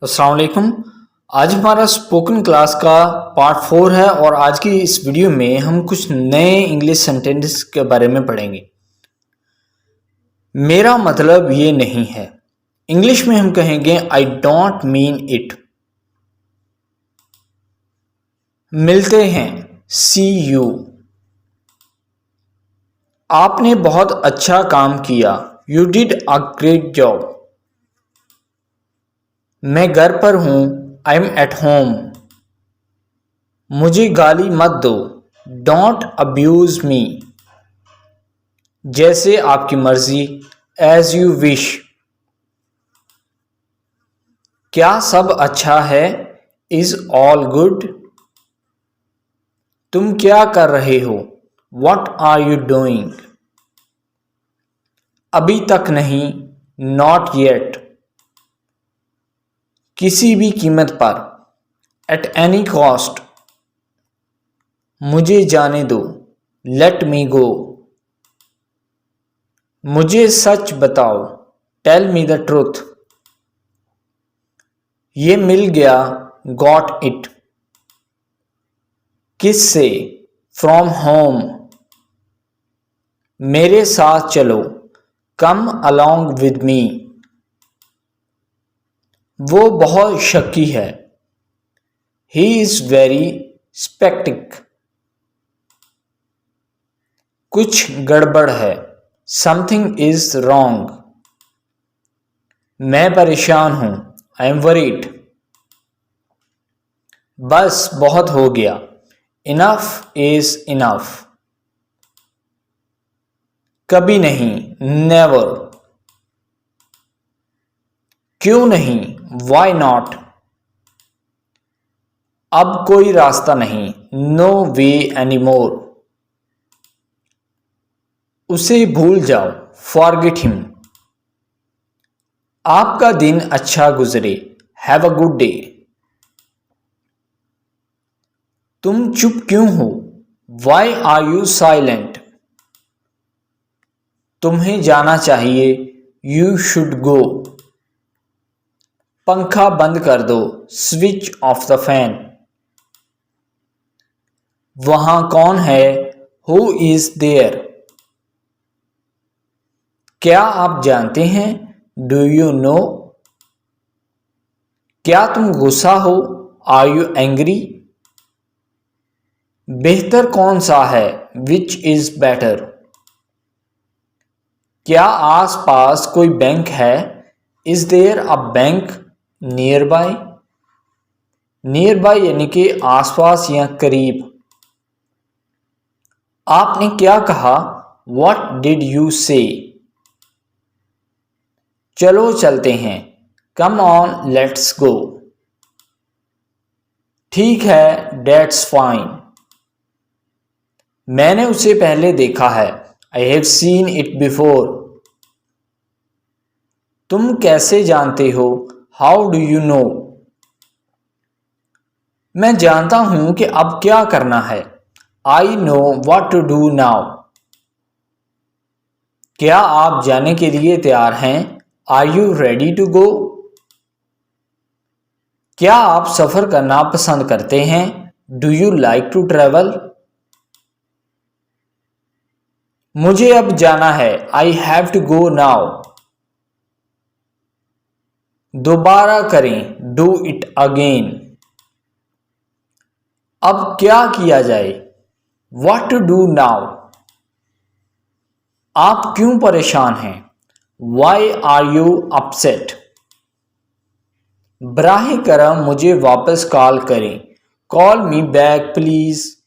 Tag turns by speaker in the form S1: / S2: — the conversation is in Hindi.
S1: अस्सलाम वालेकुम। आज हमारा स्पोकन क्लास का पार्ट 4 है और आज की इस वीडियो में हम कुछ नए इंग्लिश सेंटेंस के बारे में पढ़ेंगे। मेरा मतलब ये नहीं है। इंग्लिश में हम कहेंगे आई डोंट मीन इट। मिलते हैं, सी यू। आपने बहुत अच्छा काम किया, you did a great job. मैं घर पर हूं, आई एम एट होम। मुझे गाली मत दो, डोंट अब्यूज मी। जैसे आपकी मर्जी, एज यू विश। क्या सब अच्छा है, इज ऑल गुड। तुम क्या कर रहे हो, वॉट आर यू डूइंग। अभी तक नहीं, नॉट येट। किसी भी कीमत पर, एट एनी कॉस्ट। मुझे जाने दो, लेट मी गो। मुझे सच बताओ, टेल मी द ट्रूथ। ये मिल गया, गॉट इट। किससे, फ्रॉम होम। मेरे साथ चलो, कम अलॉन्ग विद मी। वो बहुत शक्की है, ही इज वेरी स्पेक्टिक। कुछ गड़बड़ है, समथिंग इज रॉन्ग। मैं परेशान हूं, आई एम वरीड। बस बहुत हो गया, इनफ इज इनफ। कभी नहीं, नेवर। क्यों नहीं, वाई नॉट। अब कोई रास्ता नहीं, नो वे एनी मोर। उसे भूल जाओ, फॉरगेट हिम। आपका दिन अच्छा गुजरे, हैव अ गुड डे। तुम चुप क्यों हो, वाई आर यू साइलेंट। तुम्हें जाना चाहिए, यू शुड गो। पंखा बंद कर दो, स्विच ऑफ द फैन। वहां कौन है, हु इज देयर। क्या आप जानते हैं, डू यू नो। क्या तुम गुस्सा हो, आर यू एंग्री। बेहतर कौन सा है, विच इज बेटर। क्या आस पास कोई बैंक है, is there a bank nearby. Nearby यानी कि आसपास या करीब। आपने क्या कहा, वॉट डिड यू से। चलो चलते हैं, कम ऑन लेट्स गो। ठीक है, डेट्स फाइन। मैंने उसे पहले देखा है, I have seen it before. तुम कैसे जानते हो, हाउ डू यू नो। मैं जानता हूं कि अब क्या करना है, I know what to do now. क्या आप जाने के लिए तैयार हैं, are you ready to go. क्या आप सफर करना पसंद करते हैं, do you like to travel. मुझे अब जाना है, I have to go now. दोबारा करें, डू इट अगेन। अब क्या किया जाए, व्हाट टू डू नाउ। आप क्यों परेशान हैं, वाई आर यू अपसेट। बराह करम मुझे वापस कॉल करें, कॉल मी बैक प्लीज।